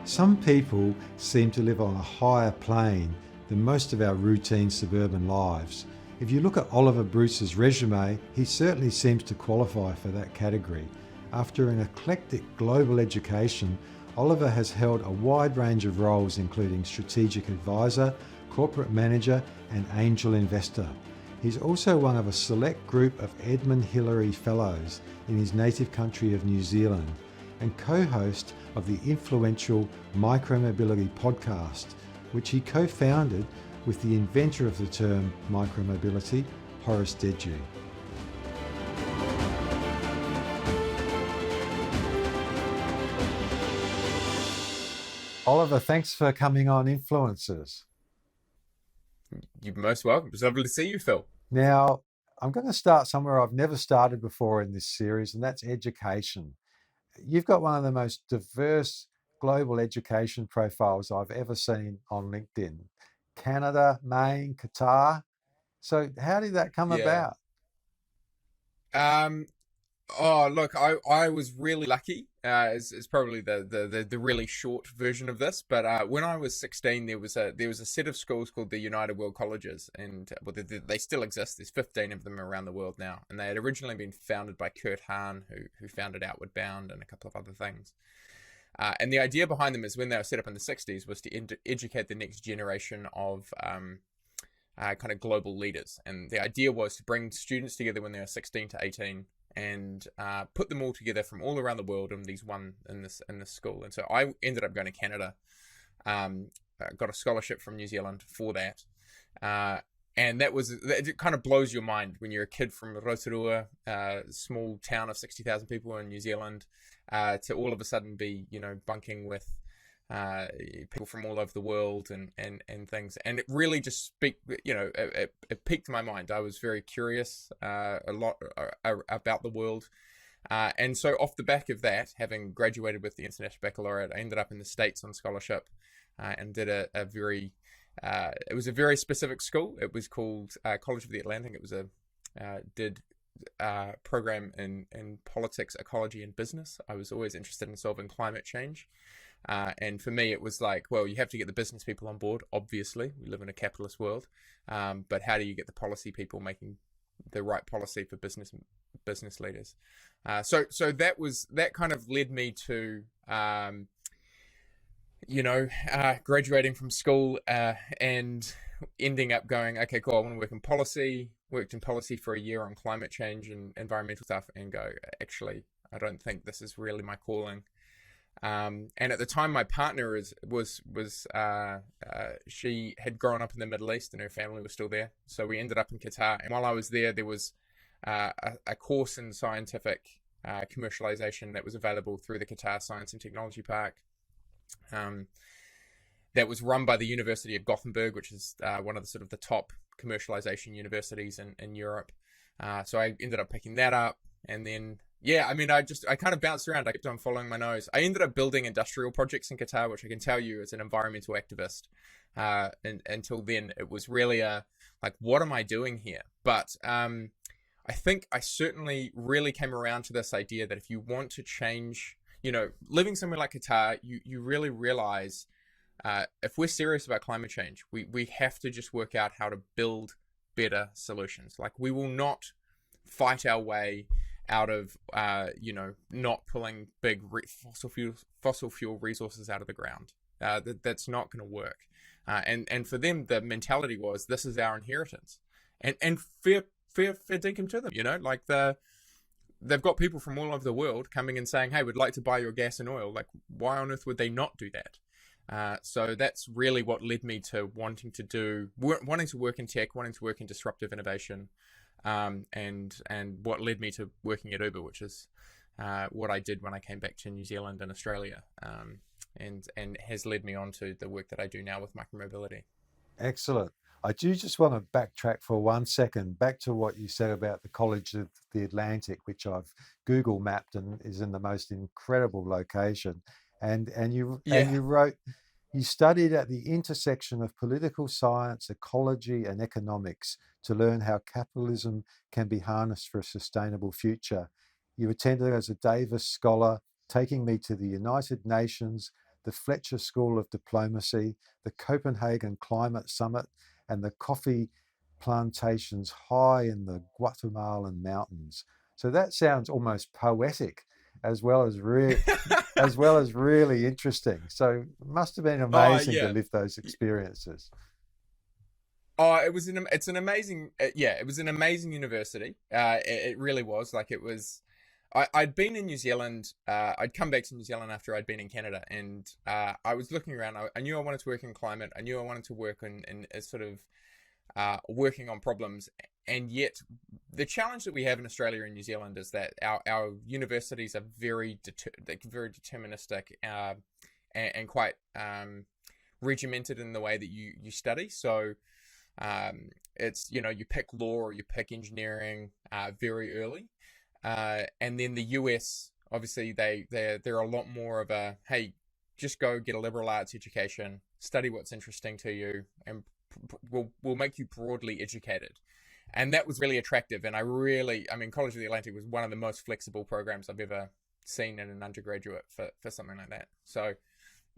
Some people seem to live on a higher plane than most of our routine suburban lives. If you look at Oliver Bruce's resume, he certainly seems to qualify for that category. After an eclectic global education, Oliver has held a wide range of roles including strategic advisor, corporate manager and angel investor. He's also one of a select group of Edmund Hillary Fellows in his native country of New Zealand and co-host of the influential Micromobility Podcast, which he co-founded with the inventor of the term micromobility, Horace Dediu. Oliver, thanks for coming on Influencers. You're most welcome. It's lovely to see you, Phil. Now, I'm going to start somewhere I've never started before in this series, and that's education. You've got one of the most diverse global education profiles I've ever seen on LinkedIn. Canada, Maine, Qatar. So how did that come about? Look, I was really lucky. Is probably the really short version of this. But when I was 16, there was a set of schools called the United World Colleges, and they still exist. There's 15 of them around the world now, and they had originally been founded by Kurt Hahn, who founded Outward Bound and a couple of other things. And the idea behind them is when they were set up in the 60s was to educate the next generation of kind of global leaders. And the idea was to bring students together when they were 16 to 18 and put them all together from all around the world in this school. And so I ended up going to Canada, got a scholarship from New Zealand for that. And it kind of blows your mind when you're a kid from Rotorua, a small town of 60,000 people in New Zealand, to all of a sudden be, bunking with people from all over the world and things. And it really just it piqued my mind. I was very curious a lot about the world. And so off the back of that, having graduated with the International Baccalaureate, I ended up in the States on scholarship and did it was a very specific school. It was called College of the Atlantic. It was did program in politics, ecology, and business. I was always interested in solving climate change. And for me, it was like, well, you have to get the business people on board. Obviously, we live in a capitalist world. But how do you get the policy people making the right policy for business leaders? So that kind of led me to graduating from school and ending up going, okay, cool, I want to work in policy. Worked in policy for a year on climate change and environmental stuff, and go, actually, I don't think this is really my calling. And at the time, my partner she had grown up in the Middle East and her family was still there. So we ended up in Qatar. And while I was there was a course in scientific commercialization that was available through the Qatar Science and Technology Park. That was run by the University of Gothenburg, which is one of the sort of the top commercialization universities in Europe. So I ended up picking that up, and then I kind of bounced around. I kept on following my nose. I ended up building industrial projects in Qatar, which I can tell you as an environmental activist. And until then, it was really what am I doing here? But I think I certainly really came around to this idea that if you want to change, living somewhere like Qatar, you really realize if we're serious about climate change, we have to just work out how to build better solutions. Like, we will not fight our way out of, not pulling big fossil fuel resources out of the ground. That's not going to work. And for them, the mentality was, this is our inheritance, and fair dinkum to them. They've got people from all over the world coming and saying, hey, we'd like to buy your gas and oil. Like, why on earth would they not do that? So that's really what led me to wanting to work in tech, wanting to work in disruptive innovation, and what led me to working at Uber, which is what I did when I came back to New Zealand and Australia, and has led me on to the work that I do now with micromobility. Excellent. I do just want to backtrack for 1 second, back to what you said about the College of the Atlantic, which I've Google mapped and is in the most incredible location. And you wrote, you studied at the intersection of political science, ecology, and economics to learn how capitalism can be harnessed for a sustainable future. You attended as a Davis Scholar, taking me to the United Nations, the Fletcher School of Diplomacy, the Copenhagen Climate Summit, and the coffee plantations high in the Guatemalan mountains. So that sounds almost poetic, as well as really interesting. So it must have been Oh amazing to yeah. live those experiences. Oh, it's an amazing, it was an amazing university. It really was. Like it was, I'd been in New Zealand. I'd come back to New Zealand after I'd been in Canada, and I was looking around. I knew I wanted to work in climate. I knew I wanted to work in sort of working on problems. And yet, the challenge that we have in Australia and New Zealand is that our universities are very deterministic and quite regimented in the way that you study. So it's, you pick law or you pick engineering very early. And then the US, obviously, they're a lot more of a, hey, just go get a liberal arts education, study what's interesting to you, and we'll make you broadly educated. And that was really attractive. And College of the Atlantic was one of the most flexible programs I've ever seen in an undergraduate for something like that. So,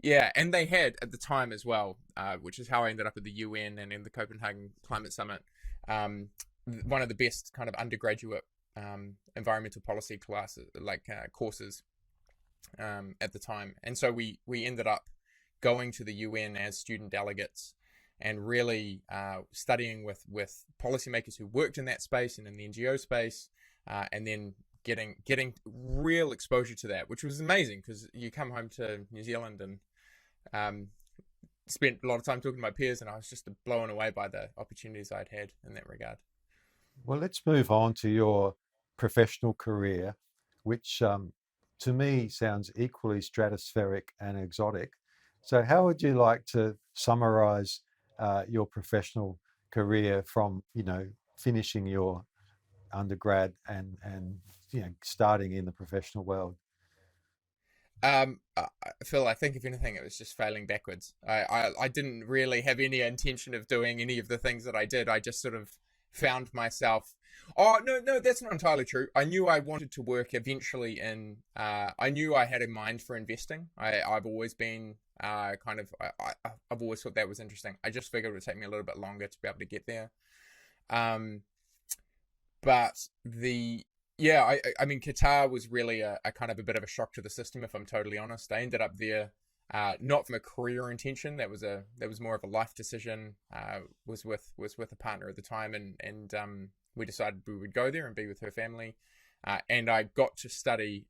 yeah, and they had at the time as well, which is how I ended up at the UN and in the Copenhagen Climate Summit, one of the best kind of undergraduate environmental policy classes, courses at the time. And so we ended up going to the UN as student delegates and really studying with policymakers who worked in that space and in the NGO space, and then getting real exposure to that, which was amazing because you come home to New Zealand and spent a lot of time talking to my peers, and I was just blown away by the opportunities I'd had in that regard. Well, let's move on to your professional career, which to me sounds equally stratospheric and exotic. So how would you like to summarize your professional career from, finishing your undergrad and starting in the professional world? Phil, I think if anything, it was just failing backwards. I didn't really have any intention of doing any of the things that I did. I just sort of found myself. Oh, no, that's not entirely true. I knew I wanted to work eventually I knew I had a mind for investing. I've always been I've always thought that was interesting. I just figured it would take me a little bit longer to be able to get there. But Qatar was really a kind of a bit of a shock to the system, if I'm totally honest. I ended up there not from a career intention. That was more of a life decision. Was with a partner at the time, and we decided we would go there and be with her family. And I got to study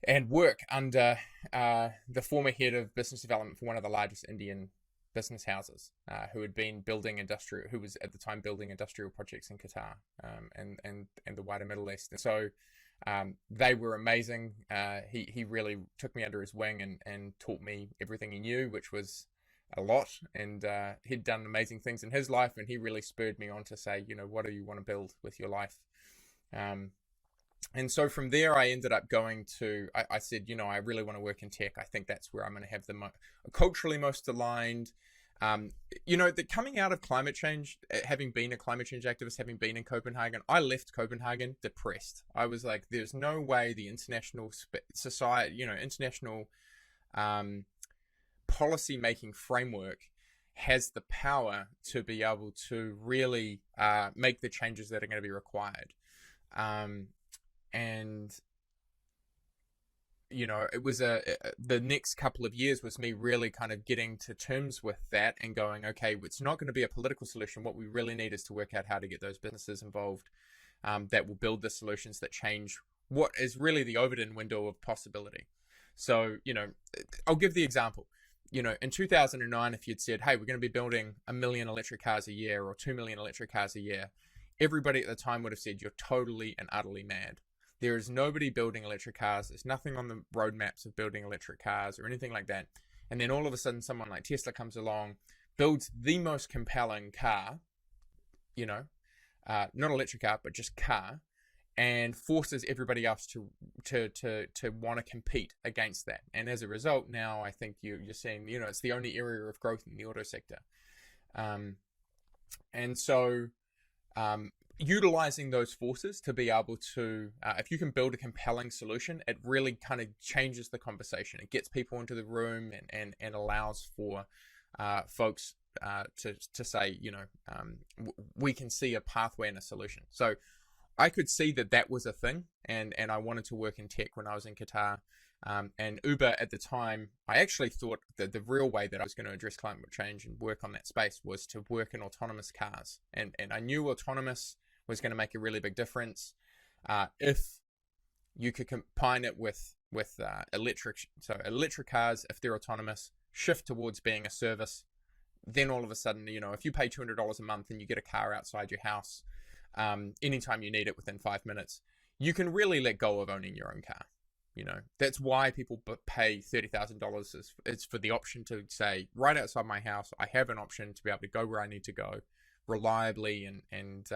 and work under the former head of business development for one of the largest Indian business houses, who was at the time building industrial projects in Qatar and the wider Middle East. And so they were amazing. He really took me under his wing and taught me everything he knew, which was a lot. And he'd done amazing things in his life, and he really spurred me on to say, what do you want to build with your life? And so from there, I ended up going to, I said, I really want to work in tech. I think that's where I'm going to have the culturally most aligned. The coming out of climate change, having been a climate change activist, having been in Copenhagen, I left Copenhagen depressed. I was like, there's no way the international society, international policy making framework has the power to be able to really make the changes that are going to be required. And it was the next couple of years was me really kind of getting to terms with that and going, okay, it's not going to be a political solution. What we really need is to work out how to get those businesses involved that will build the solutions that change what is really the Overton window of possibility. So, I'll give the example. In 2009, if you'd said, hey, we're going to be building 1 million electric cars a year or 2 million electric cars a year, everybody at the time would have said, you're totally and utterly mad. There is nobody building electric cars. There's nothing on the roadmaps of building electric cars or anything like that. And then all of a sudden, someone like Tesla comes along, builds the most compelling car, not electric car, but just car, and forces everybody else to want to compete against that. And as a result, now I think you're seeing, it's the only area of growth in the auto sector. And so utilizing those forces to be able to, if you can build a compelling solution, it really kind of changes the conversation. It gets people into the room and allows for folks to say, we can see a pathway and a solution. So I could see that was a thing, and I wanted to work in tech when I was in Qatar. And Uber at the time, I actually thought that the real way that I was going to address climate change and work on that space was to work in autonomous cars. And I knew autonomous was going to make a really big difference if you could combine it with electric. So electric cars, if they're autonomous, shift towards being a service. Then all of a sudden, if you pay $200 a month and you get a car outside your house, anytime you need it within 5 minutes, you can really let go of owning your own car. That's why people pay $30,000 is for the option to say, right outside my house, I have an option to be able to go where I need to go reliably. And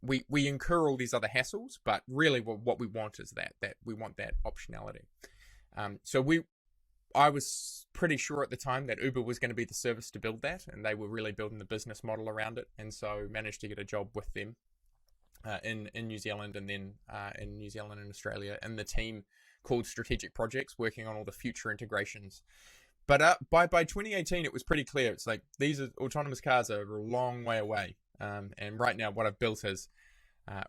we incur all these other hassles, but really what we want is that we want that optionality. I was pretty sure at the time that Uber was going to be the service to build that, and they were really building the business model around it. And so managed to get a job with them. In New Zealand, and then in New Zealand and Australia, and the team called Strategic Projects, working on all the future integrations. But by 2018, it was pretty clear. It's like these autonomous cars are a long way away. And right now, what I've built is,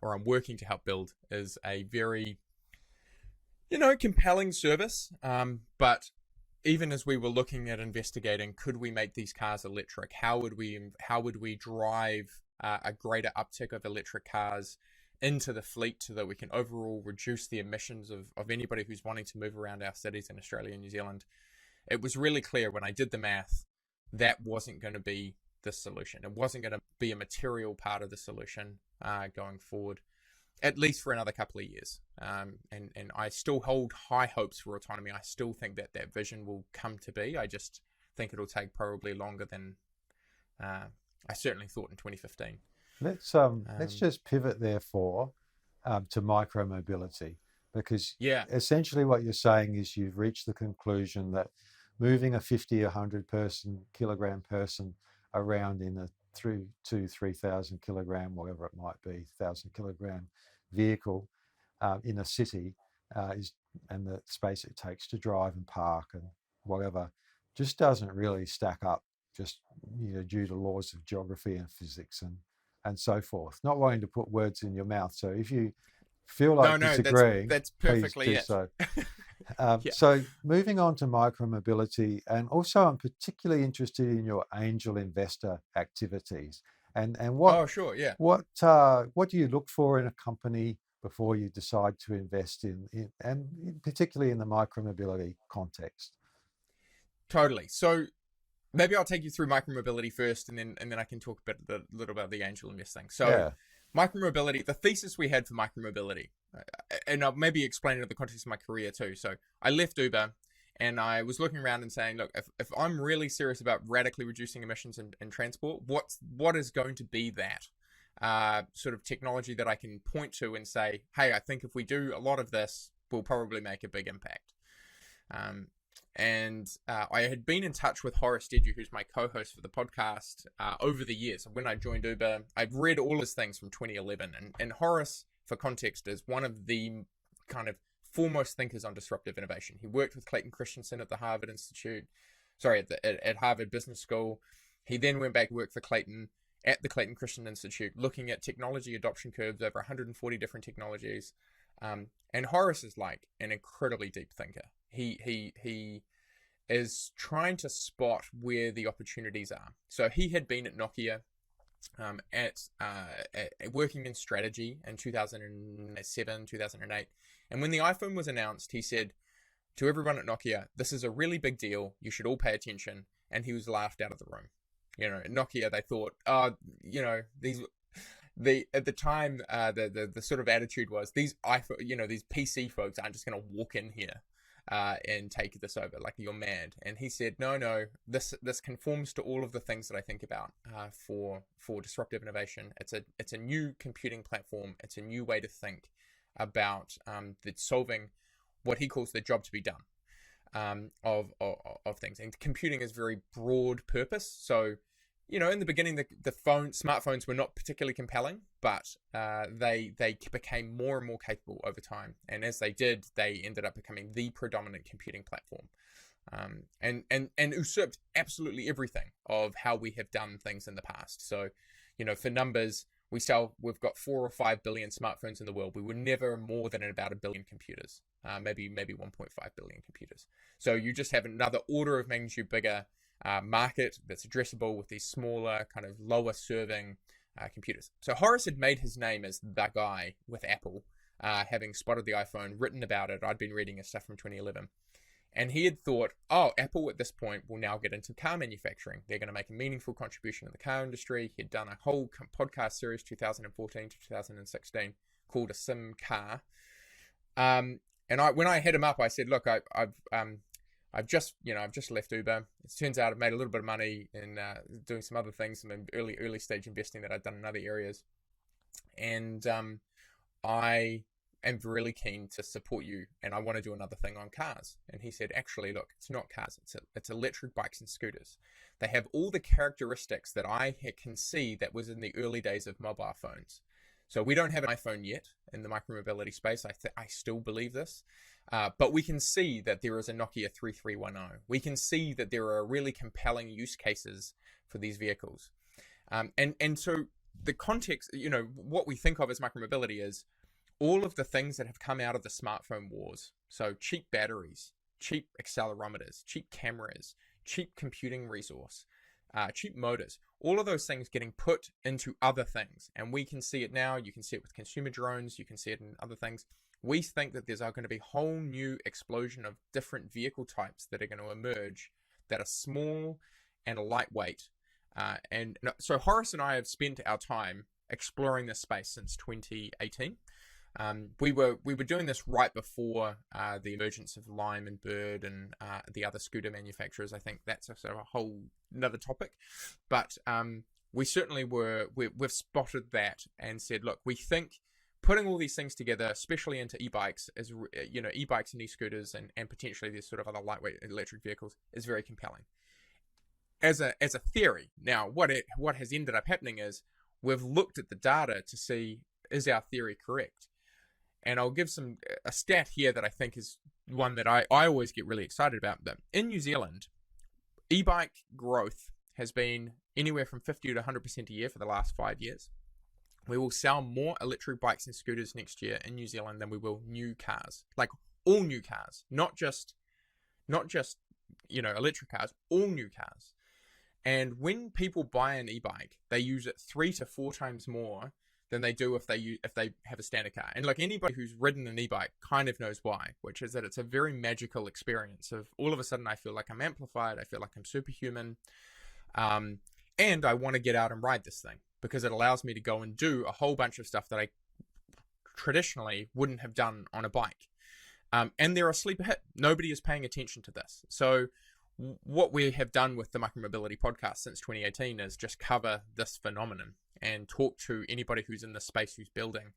or I'm working to help build, is a very, compelling service. But even as we were looking at investigating, could we make these cars electric? How would we drive a greater uptick of electric cars into the fleet so that we can overall reduce the emissions of anybody who's wanting to move around our cities in Australia and New Zealand? It was really clear when I did the math that wasn't going to be the solution. It wasn't going to be a material part of the solution going forward, at least for another couple of years. And I still hold high hopes for autonomy. I still think that vision will come to be. I just think it'll take probably longer than I certainly thought in 2015. Let's just pivot therefore to micromobility, because essentially what you're saying is you've reached the conclusion that moving a 50 or 100 kilogram person around in a 3 to 3,000 kilogram, whatever it might be, 1,000 kilogram vehicle in a city and the space it takes to drive and park and whatever just doesn't really stack up, just due to laws of geography and physics and so forth. Not wanting to put words in your mouth, so if you feel like disagreeing, that's perfectly please do so. So moving on to micromobility, and also I'm particularly interested in your angel investor activities and what. Oh, sure, yeah. What do you look for in a company before you decide to invest in and particularly in the micromobility context? Totally. So maybe I'll take you through micromobility first, and then I can talk a little about the angel investing. So micromobility, the thesis we had for micromobility, and I'll maybe explain it in the context of my career too. So I left Uber and I was looking around and saying, look, if I'm really serious about radically reducing emissions in transport, what is going to be that sort of technology that I can point to and say, hey, I think if we do a lot of this, we'll probably make a big impact. And I had been in touch with Horace Dediu, who's my co-host for the podcast, over the years. When I joined Uber, I've read all his things from 2011. And Horace, for context, is one of the kind of foremost thinkers on disruptive innovation. He worked with Clayton Christensen at the Harvard Institute, at Harvard Business School. He then went back to work for Clayton at the Clayton Christensen Institute, looking at technology adoption curves over 140 different technologies. And Horace is like an incredibly deep thinker. He is trying to spot where the opportunities are. So he had been at Nokia, working in strategy in 2007, 2008. And when the iPhone was announced, he said to everyone at Nokia, this is a really big deal. You should all pay attention. And he was laughed out of the room. At Nokia, they thought, at the time, the sort of attitude was these iPhone, these PC folks aren't just going to walk in here and take this over, like you're mad. And he said, no, this conforms to all of the things that I think about for disruptive innovation. It's a new computing platform. It's a new way to think about solving what he calls the job to be done of things. And computing is very broad purpose. So in the beginning, the smartphones were not particularly compelling, but they became more and more capable over time. And as they did, they ended up becoming the predominant computing platform, and usurped absolutely everything of how we have done things in the past. So, for numbers, we've got 4 or 5 billion smartphones in the world. We were never more than about 1 billion computers, maybe 1.5 billion computers. So you just have another order of magnitude bigger market that's addressable with these smaller, kind of lower serving computers. So Horace had made his name as the guy with Apple, having spotted the iPhone, written about it. I'd been reading his stuff from 2011. And he had thought, Apple at this point will now get into car manufacturing. They're going to make a meaningful contribution in the car industry. He'd done a whole podcast series, 2014 to 2016, called A Sim Car. And when I hit him up, I said, look, I've just left Uber. It turns out I've made a little bit of money in doing some other things, some early stage investing that I've done in other areas. And I am really keen to support you, and I want to do another thing on cars. And he said, actually, look, it's not cars, it's electric bikes and scooters. They have all the characteristics that I can see that was in the early days of mobile phones. So we don't have an iPhone yet in the micromobility space. I still believe this. But we can see that there is a Nokia 3310. We can see that there are really compelling use cases for these vehicles. And so the context, what we think of as micromobility is all of the things that have come out of the smartphone wars. So cheap batteries, cheap accelerometers, cheap cameras, cheap computing resource, cheap motors, all of those things getting put into other things. And we can see it now. You can see it with consumer drones. You can see it in other things. We think that there's going to be a whole new explosion of different vehicle types that are going to emerge that are small and lightweight. And so Horace and I have spent our time exploring this space since 2018. We were doing this right before the emergence of Lime and Bird and the other scooter manufacturers. I think that's a sort of a whole another topic, but we certainly we've spotted that and said, look, we think putting all these things together, especially into e-bikes, e-bikes and e-scooters and potentially these sort of other lightweight electric vehicles is very compelling. As a theory, now what has ended up happening is we've looked at the data to see, is our theory correct? And I'll give a stat here that I think is one that I always get really excited about. But in New Zealand, e-bike growth has been anywhere from 50 to 100% a year for the last 5 years. We will sell more electric bikes and scooters next year in New Zealand than we will new cars, like all new cars, not just electric cars, all new cars. And when people buy an e-bike, they use it 3 to 4 times more than they do if they have a standard car. And like anybody who's ridden an e-bike kind of knows why, which is that it's a very magical experience of all of a sudden I feel like I'm amplified, I feel like I'm superhuman, and I want to get out and ride this thing because it allows me to go and do a whole bunch of stuff that I traditionally wouldn't have done on a bike. And they're a sleeper hit. Nobody is paying attention to this. So what we have done with the Micromobility Podcast since 2018 is just cover this phenomenon and talk to anybody who's in the space who's building,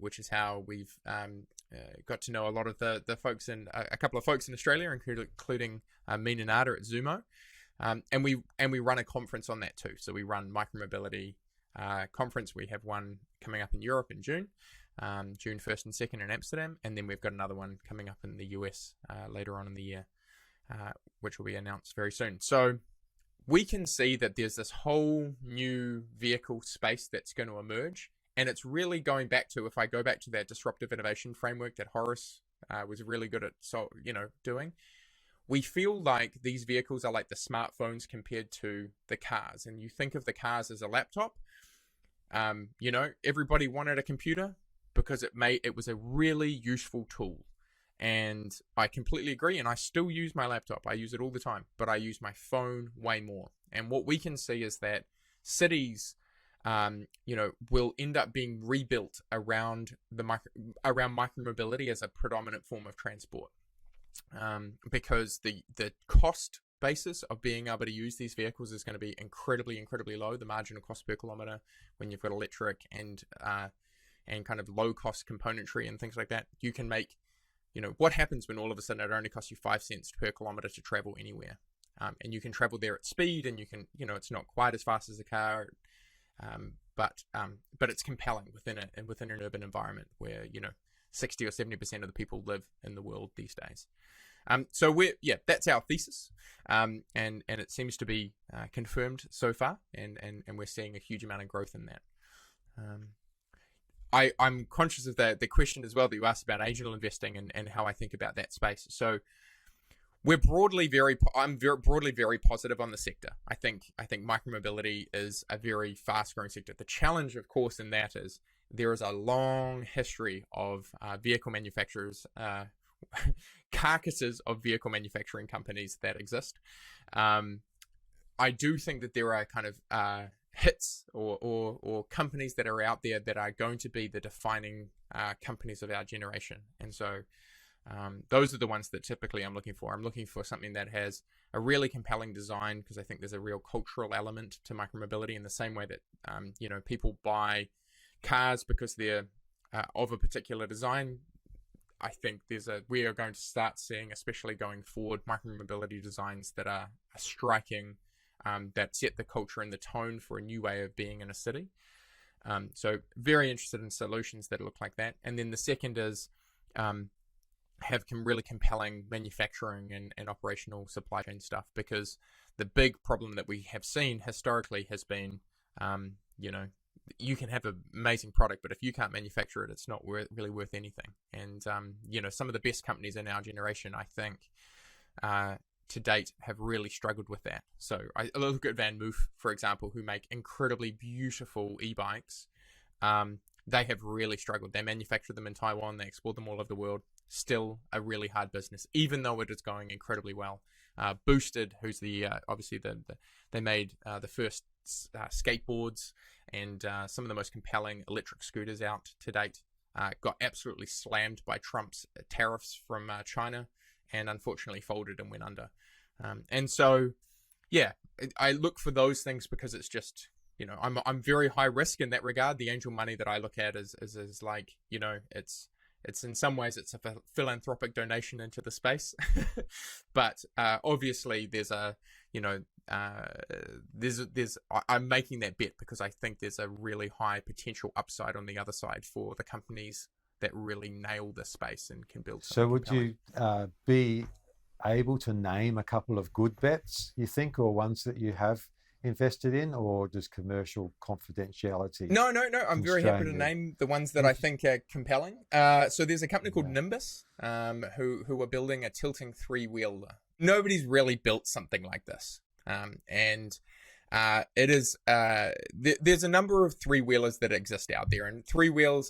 which is how we've got to know a lot of the folks a couple of folks in Australia, including Mina Nada at Zumo. And we run a conference on that too. So we run Micromobility conference. We have one coming up in Europe in June, June 1st and 2nd in Amsterdam. And then we've got another one coming up in the US later on in the year, which will be announced very soon. So we can see that there's this whole new vehicle space that's going to emerge. And it's really going back to, if I go back to that disruptive innovation framework that Horace was really good at doing, we feel like these vehicles are like the smartphones compared to the cars. And you think of the cars as a laptop. Everybody wanted a computer because it was a really useful tool. And I completely agree. And I still use my laptop. I use it all the time, but I use my phone way more. And what we can see is that cities, will end up being rebuilt around micromobility as a predominant form of transport. Because the cost basis of being able to use these vehicles is going to be incredibly, incredibly low. The marginal cost per kilometer when you've got electric and kind of low cost componentry and things like that, you can make, what happens when all of a sudden it only costs you 5 cents per kilometer to travel anywhere? and you can travel there at speed, and you can, it's not quite as fast as a car, but it's compelling within an urban environment where 60 or 70% of the people live in the world these days. So that's our thesis, and it seems to be confirmed so far, and we're seeing a huge amount of growth in that. I'm conscious of the question as well that you asked about angel investing and how I think about that space. So I'm broadly very positive on the sector. I think micromobility is a very fast growing sector. The challenge, of course, in that is there is a long history of vehicle manufacturers, carcasses of vehicle manufacturing companies that exist. I do think that there are kind of hits or companies that are out there that are going to be the defining companies of our generation. And so those are the ones that typically I'm looking for. I'm looking for something that has a really compelling design, because I think there's a real cultural element to micromobility in the same way that, people buy cars because they're of a particular design. I think we are going to start seeing, especially going forward, micromobility designs that are striking, that set the culture and the tone for a new way of being in a city. So very interested in solutions that look like that. And then the second is have really compelling manufacturing and operational supply chain stuff, because the big problem that we have seen historically has been, you can have an amazing product, but if you can't manufacture it, it's not really worth anything. And, some of the best companies in our generation, I think, to date have really struggled with that. So I look at Van Moof, for example, who make incredibly beautiful e-bikes. They have really struggled. They manufacture them in Taiwan. They export them all over the world. Still a really hard business, even though it is going incredibly well. Boosted, who's obviously they made the first skateboards and some of the most compelling electric scooters out to date, got absolutely slammed by Trump's tariffs from China, and unfortunately folded and went under. And so, I look for those things because it's just, I'm very high risk in that regard. The angel money that I look at is like, it's in some ways it's a philanthropic donation into the space, but obviously there's I'm making that bet because I think there's a really high potential upside on the other side for the companies that really nail this space and can build something. So would compelling. you be able to name a couple of good bets, you think, or ones that you have invested in, or does commercial confidentiality? No. I'm very happy to name the ones that I think are compelling. So there's a company called Nimbus, who are building a tilting three-wheeler. Nobody's really built something like this. And it is there's a number of three-wheelers that exist out there, and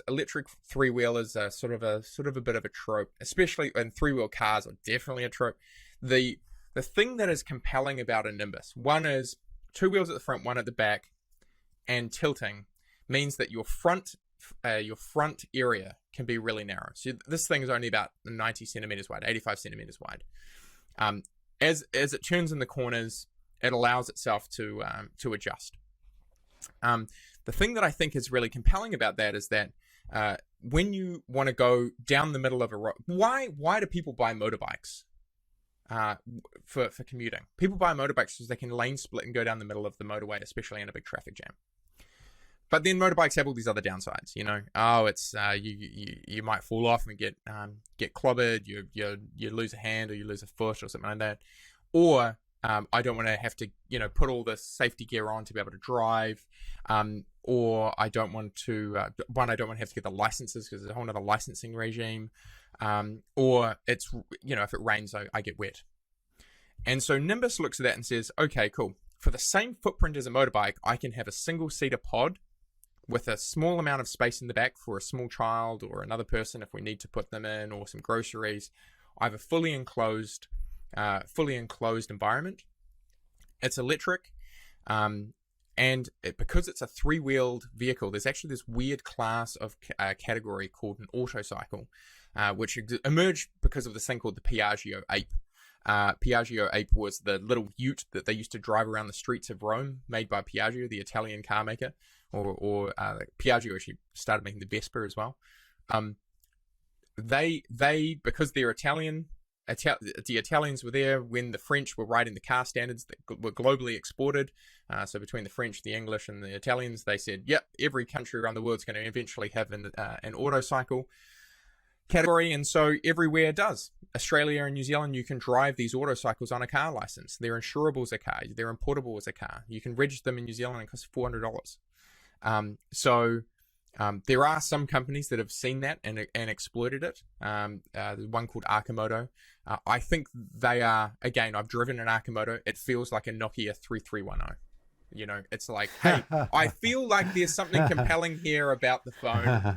electric three-wheelers are sort of a bit of a trope, especially, and three-wheel cars are definitely a trope. The thing that is compelling about a Nimbus, one is 2 wheels at the front, 1 at the back, and tilting means that your front area can be really narrow. So this thing is only about 90 centimeters wide, 85 centimeters wide. As it turns in the corners, it allows itself to adjust. The thing that I think is really compelling about that is that when you want to go down the middle of a road, why do people buy motorbikes for commuting? People buy motorbikes because they can lane split and go down the middle of the motorway, especially in a big traffic jam. But then motorbikes have all these other downsides, it's you might fall off and get clobbered, you lose a hand or you lose a foot or something like that, or I don't want to have to put all this safety gear on to be able to drive, or I don't want to I don't want to have to get the licenses because there's a whole other licensing regime, or it's if it rains I get wet. And so Nimbus looks at that and says, okay, cool, for the same footprint as a motorbike, I can have a single-seater pod with a small amount of space in the back for a small child or another person if we need to put them in, or some groceries. I have a fully enclosed environment. It's electric, because it's a three-wheeled vehicle, there's actually this weird class of category called an autocycle, which emerged because of this thing called the Piaggio ape. Piaggio ape was the little ute that they used to drive around the streets of Rome, made by Piaggio, the Italian car maker, or Piaggio actually started making the Vespa as well. They because they're Italian, the Italians were there when the French were writing the car standards that were globally exported. So between the French, the English, and the Italians, they said, yep, every country around the world is going to eventually have an auto cycle category, and so everywhere does. Australia and New Zealand, you can drive these auto cycles on a car license. They're insurable as a car. They're importable as a car. You can register them in New Zealand and it costs $400. There are some companies that have seen that and exploited it. There's one called Arcimoto. I think they are, again, I've driven an Arcimoto. It feels like a Nokia 3310. You know, it's like, hey, I feel like there's something compelling here about the phone.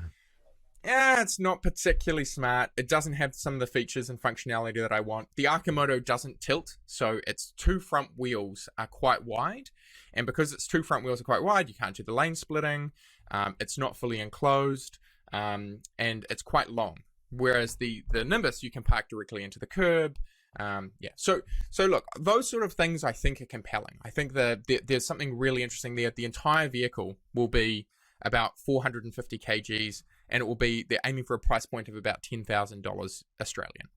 Yeah, it's not particularly smart. It doesn't have some of the features and functionality that I want. The Arcimoto doesn't tilt, so its two front wheels are quite wide. And because its two front wheels are quite wide, you can't do the lane splitting. It's not fully enclosed, and it's quite long. Whereas the Nimbus, you can park directly into the curb. So look, those sort of things I think are compelling. I think there's something really interesting there. The entire vehicle will be about 450 kgs, and they're aiming for a price point of about $10,000 Australian.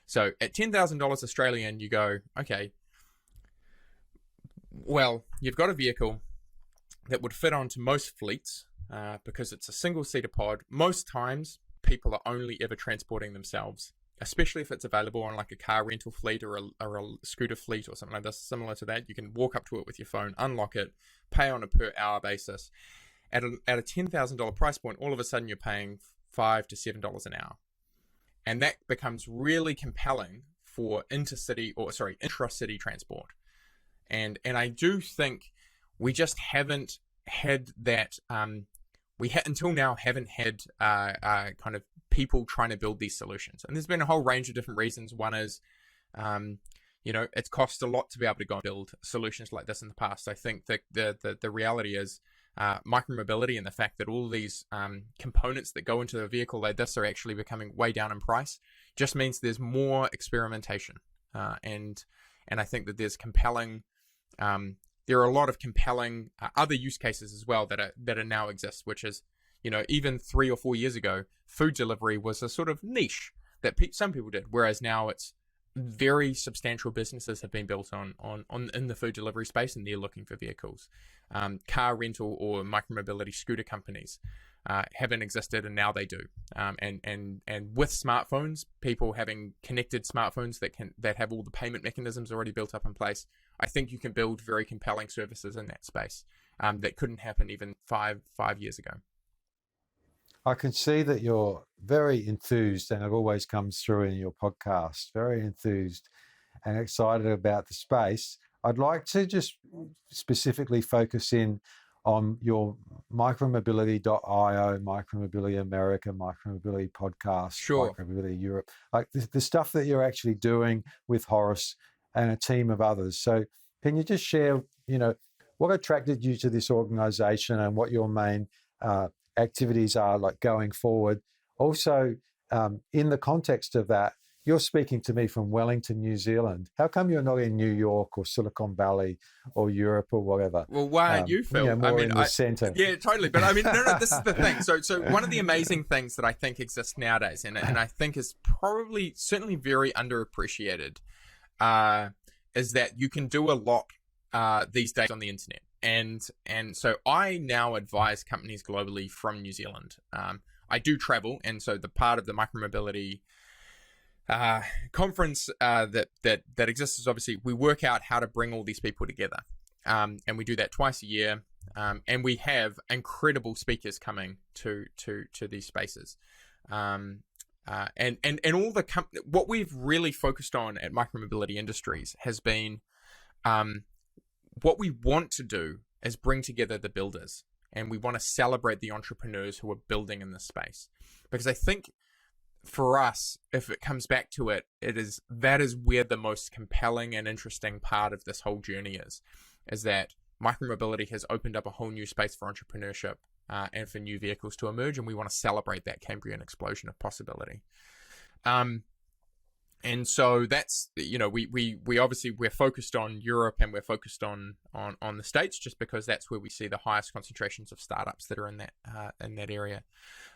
So at $10,000 Australian, you go, okay, well, you've got a vehicle that would fit onto most fleets because it's a single-seater pod. Most times, people are only ever transporting themselves, especially if it's available on like a car rental fleet or a scooter fleet or something like this, similar to that. You can walk up to it with your phone, unlock it, pay on a per-hour basis. At a $10,000 price point, all of a sudden you're paying $5 to $7 an hour. And that becomes really compelling for intra-city transport. And I do think we just haven't had that, until now haven't had kind of people trying to build these solutions. And there's been a whole range of different reasons. One is, it's cost a lot to be able to go and build solutions like this in the past. I think that the reality is, micromobility and the fact that all these components that go into a vehicle like this are actually becoming way down in price just means there's more experimentation, and I think that there's compelling. There are a lot of compelling other use cases as well that are now exist, which is, even 3 or 4 years ago, food delivery was a sort of niche that some people did, whereas now it's very substantial businesses have been built on in the food delivery space, and they're looking for vehicles. Car rental or micromobility scooter companies haven't existed, and now they do. And with smartphones, people having connected smartphones that have all the payment mechanisms already built up in place, I think you can build very compelling services in that space that couldn't happen even five years ago. I can see that you're very enthused, and it always comes through in your podcast, very enthused and excited about the space. I'd like to just specifically focus in on your micromobility.io, Micromobility America, Micromobility Podcast, Sure. Micromobility Europe, like the stuff that you're actually doing with Horace and a team of others. So can you just share, what attracted you to this organization and what your main activities are like going forward? Also, in the context of that, you're speaking to me from Wellington, New Zealand. How come you're not in New York or Silicon Valley or Europe or whatever? Well, why aren't you, Phil? More in the center. Yeah, totally. But no, this is the thing. So one of the amazing things that I think exists nowadays, and I think is probably certainly very underappreciated, is that you can do a lot these days on the internet. And so I now advise companies globally from New Zealand. I do travel, and so the part of the micromobility conference that exists is obviously we work out how to bring all these people together, and we do that twice a year. And we have incredible speakers coming to these spaces, and all the what we've really focused on at Micromobility Industries has been what we want to do is bring together the builders, and we want to celebrate the entrepreneurs who are building in this space, because I think for us, if it comes back to it, that is where the most compelling and interesting part of this whole journey is that micromobility has opened up a whole new space for entrepreneurship and for new vehicles to emerge, and we want to celebrate that Cambrian explosion of possibility. And so that's, we obviously we're focused on Europe and we're focused on the States, just because that's where we see the highest concentrations of startups that are in that area.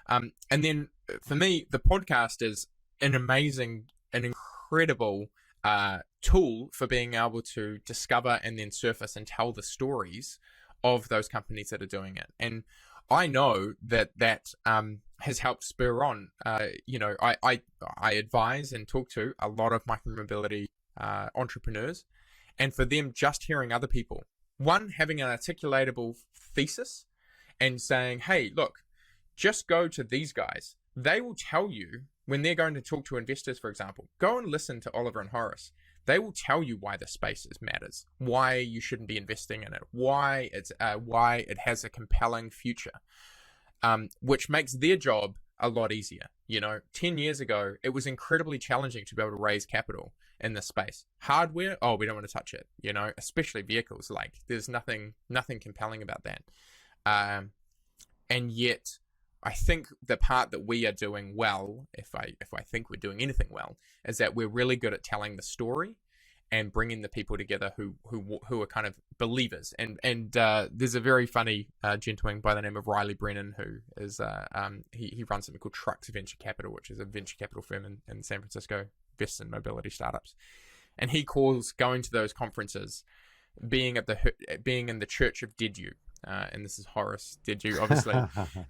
And then for me, the podcast is an incredible tool for being able to discover and then surface and tell the stories of those companies that are doing it. And I know that has helped spur on, I advise and talk to a lot of micromobility entrepreneurs, and for them, just hearing other people, one, having an articulatable thesis and saying, hey, look, just go to these guys. They will tell you when they're going to talk to investors, for example, go and listen to Oliver and Horace. They will tell you why the space matters, why you shouldn't be investing in it, why it has a compelling future, which makes their job a lot easier. 10 years ago, it was incredibly challenging to be able to raise capital in this space. Hardware, we don't want to touch it, especially vehicles. Like, there's nothing compelling about that. And yet, I think the part that we are doing well, if I think we're doing anything well, is that we're really good at telling the story and bringing the people together who are kind of believers. And there's a very funny gentleman by the name of Riley Brennan, who is he runs something called Trucks Venture Capital, which is a venture capital firm in San Francisco, invests in mobility startups. And he calls going to those conferences being in the Church of Dediu. And this is Horace Dediu, obviously,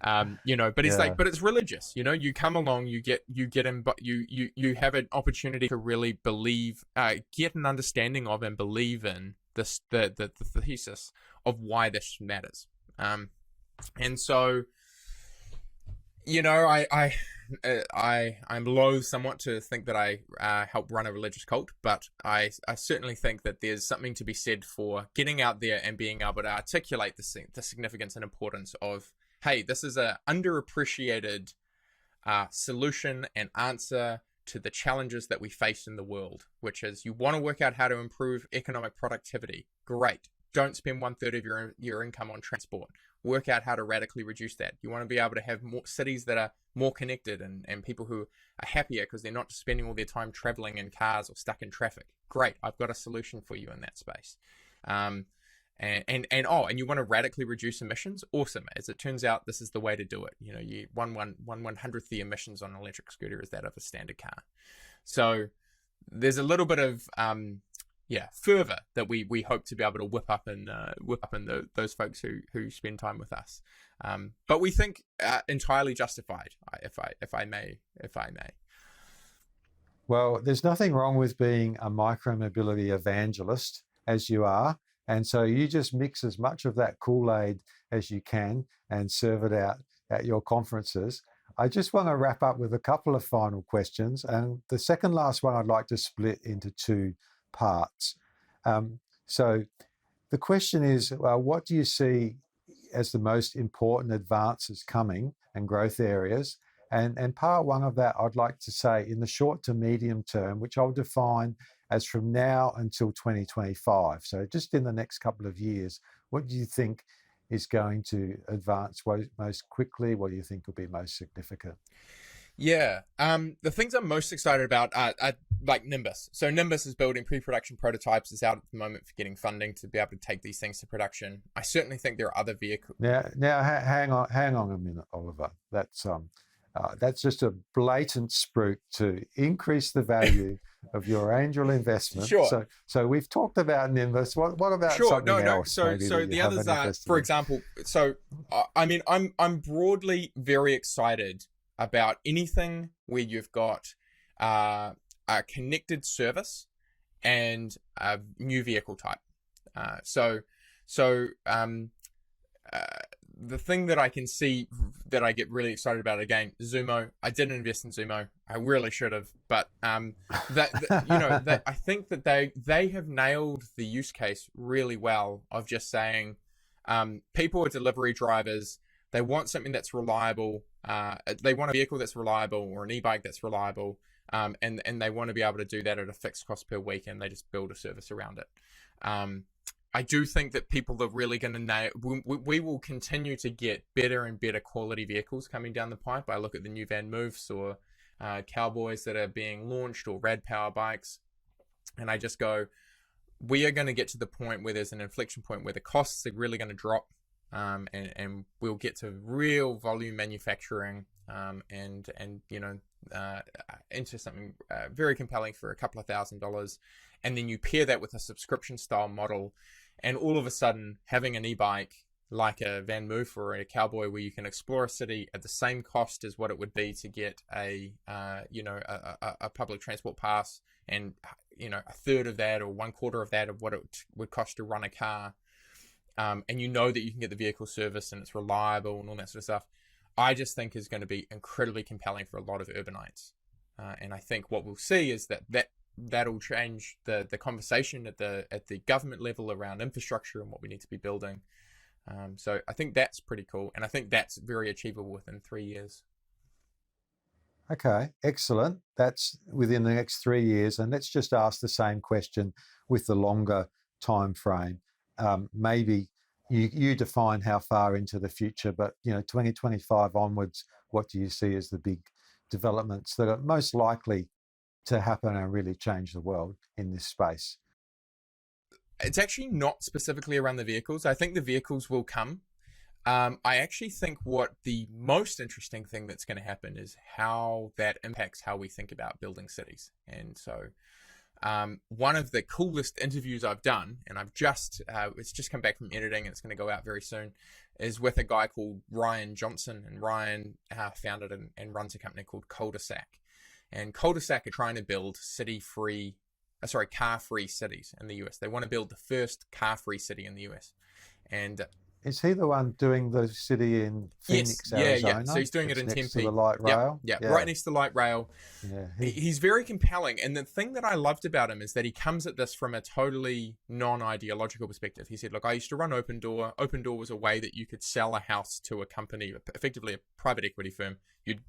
but he's like, but it's religious, you come along, you have an opportunity to really believe, get an understanding of and believe in this, the thesis of why this matters. And so, I'm loath somewhat to think that I help run a religious cult, but I certainly think that there's something to be said for getting out there and being able to articulate the significance and importance of, hey, this is a underappreciated solution and answer to the challenges that we face in the world, which is, you want to work out how to improve economic productivity. Great. Don't spend 1/3 of your income on transport. Work out how to radically reduce that. You want to be able to have more cities that are more connected and people who are happier because they're not spending all their time traveling in cars or stuck in traffic. Great. I've got a solution for you in that space. And you want to radically reduce emissions? Awesome. As it turns out, this is the way to do it. You 1/100th the emissions on an electric scooter is that of a standard car. So there's a little bit of fervor that we hope to be able to whip up in those folks who spend time with us. But we think entirely justified, if I may. Well, there's nothing wrong with being a micromobility evangelist, as you are. And so you just mix as much of that Kool-Aid as you can and serve it out at your conferences. I just want to wrap up with a couple of final questions. And the second last one I'd like to split into two parts. So the question is, what do you see as the most important advances coming and growth areas? And part one of that, I'd like to say in the short to medium term, which I'll define as from now until 2025. So just in the next couple of years, what do you think is going to advance most quickly? What do you think will be most significant? Yeah, the things I'm most excited about are like Nimbus. So Nimbus is building pre-production prototypes. It's out at the moment for getting funding to be able to take these things to production. I certainly think there are other vehicles. Now, hang on a minute, Oliver. That's just a blatant spruik to increase the value of your angel investment. Sure. So we've talked about Nimbus. What about something else? So the others are, for example, I'm broadly very excited about anything where you've got a connected service and a new vehicle type. The thing that I can see that I get really excited about, again, Zumo. I didn't invest in Zumo. I really should have, but I think that they have nailed the use case really well of just saying, people are delivery drivers. They want something that's reliable. They want a vehicle that's reliable or an e-bike that's reliable, and they want to be able to do that at a fixed cost per week, and they just build a service around it. I do think that people are really going to nail. We will continue to get better and better quality vehicles coming down the pipe. I look at the new Van Moofs or Cowboys that are being launched, or Rad Power bikes, and I just go, we are going to get to the point where there's an inflection point where the costs are really going to drop. and we'll get to real volume manufacturing, and into something very compelling for a couple of $1,000s, and then you pair that with a subscription style model, and all of a sudden having an e-bike like a Van Moof or a Cowboy, where you can explore a city at the same cost as what it would be to get a public transport pass, and a third of that or 1/4 of that of what it would cost to run a car, and that you can get the vehicle service and it's reliable and all that sort of stuff, I just think is going to be incredibly compelling for a lot of urbanites. And I think what we'll see is that'll change the conversation at the government level around infrastructure and what we need to be building. So I think that's pretty cool, and I think that's very achievable within 3 years. Okay, excellent. That's within the next 3 years. And let's just ask the same question with the longer time frame. Maybe you define how far into the future, but 2025 onwards, what do you see as the big developments that are most likely to happen and really change the world in this space? It's actually not specifically around the vehicles. I think the vehicles will come. I actually think what the most interesting thing that's going to happen is how that impacts how we think about building cities. And so one of the coolest interviews I've done, and it's just come back from editing and it's going to go out very soon, is with a guy called Ryan Johnson. And Ryan founded and runs a company called Cul-de-sac. And Cul-de-sac are trying to build car-free cities in the US. They want to build the first car-free city in the US. And is he the one doing the city in Phoenix, yes, Arizona? Yeah. So he's doing it in next Tempe. To the light rail? Yeah, right next to the light rail. Yeah, he's very compelling. And the thing that I loved about him is that he comes at this from a totally non-ideological perspective. He said, look, I used to run Open Door. Open Door was a way that you could sell a house to a company, effectively a private equity firm. You'd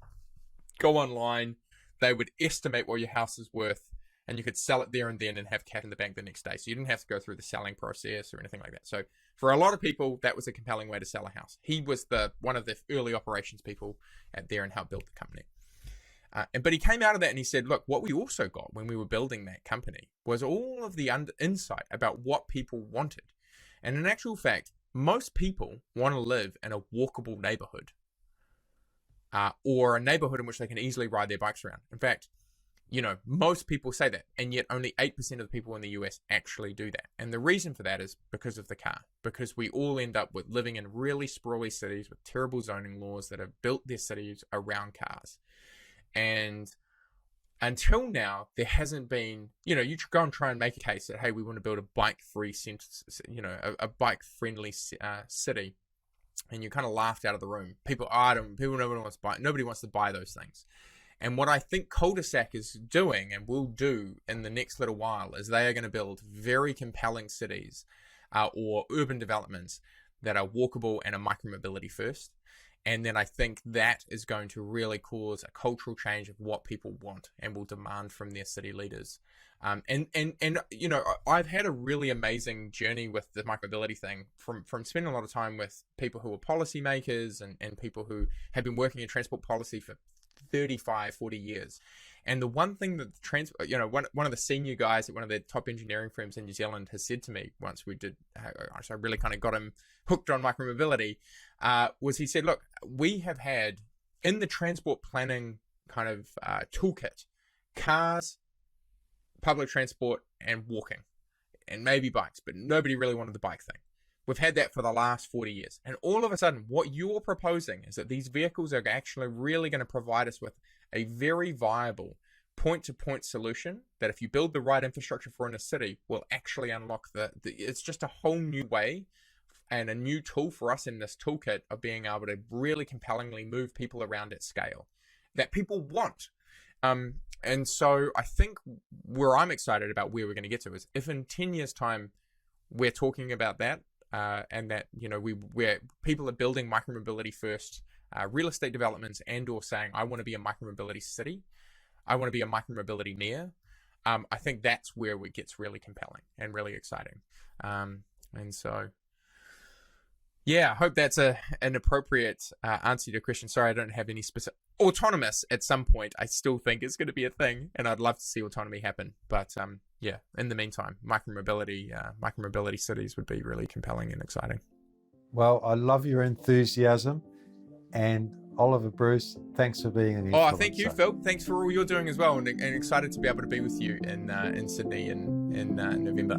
go online, they would estimate what your house is worth, and you could sell it there and then and have cash in the bank the next day. So you didn't have to go through the selling process or anything like that. So for a lot of people, that was a compelling way to sell a house. He was one of the early operations people there and helped build the company. But he came out of that and he said, look, what we also got when we were building that company was all of the insight about what people wanted. And in actual fact, most people want to live in a walkable neighborhood, or a neighborhood in which they can easily ride their bikes around. In fact, most people say that, and yet only 8% of the people in the US actually do that. And the reason for that is because of the car, because we all end up with living in really sprawly cities with terrible zoning laws that have built their cities around cars. And until now, there hasn't been, you go and try and make a case that, hey, we want to build a bike-free, a bike-friendly city. And you kind of laughed out of the room. Nobody wants to buy those things. And what I think Cul-de-sac is doing and will do in the next little while is they are going to build very compelling cities or urban developments that are walkable and are micromobility first. And then I think that is going to really cause a cultural change of what people want and will demand from their city leaders. And I've had a really amazing journey with the micromobility thing from spending a lot of time with people who are policymakers and people who have been working in transport policy for 35, 40 years. And the one thing that one of the senior guys at one of the top engineering firms in New Zealand has said to me once I really kind of got him hooked on micromobility, was he said, look, we have had in the transport planning kind of toolkit, cars, public transport, and walking, and maybe bikes, but nobody really wanted the bike thing. We've had that for the last 40 years. And all of a sudden, what you're proposing is that these vehicles are actually really going to provide us with a very viable point-to-point solution that if you build the right infrastructure for in a city, will actually unlock it's just a whole new way and a new tool for us in this toolkit of being able to really compellingly move people around at scale that people want. And so I think where I'm excited about where we're going to get to is if in 10 years' time we're talking about that, and that where people are building micromobility first real estate developments and/or saying I want to be a micromobility city, I want to be a micromobility near. I think that's where it gets really compelling and really exciting. And so, yeah, I hope that's an appropriate answer to your question. Sorry, I don't have any specific. Autonomous at some point, I still think is going to be a thing, and I'd love to see autonomy happen. But in the meantime, micromobility cities would be really compelling and exciting. Well, I love your enthusiasm. And Oliver, Bruce, thanks for being an Oh, thank you, influencer. Phil. Thanks for all you're doing as well, and excited to be able to be with you in Sydney in November.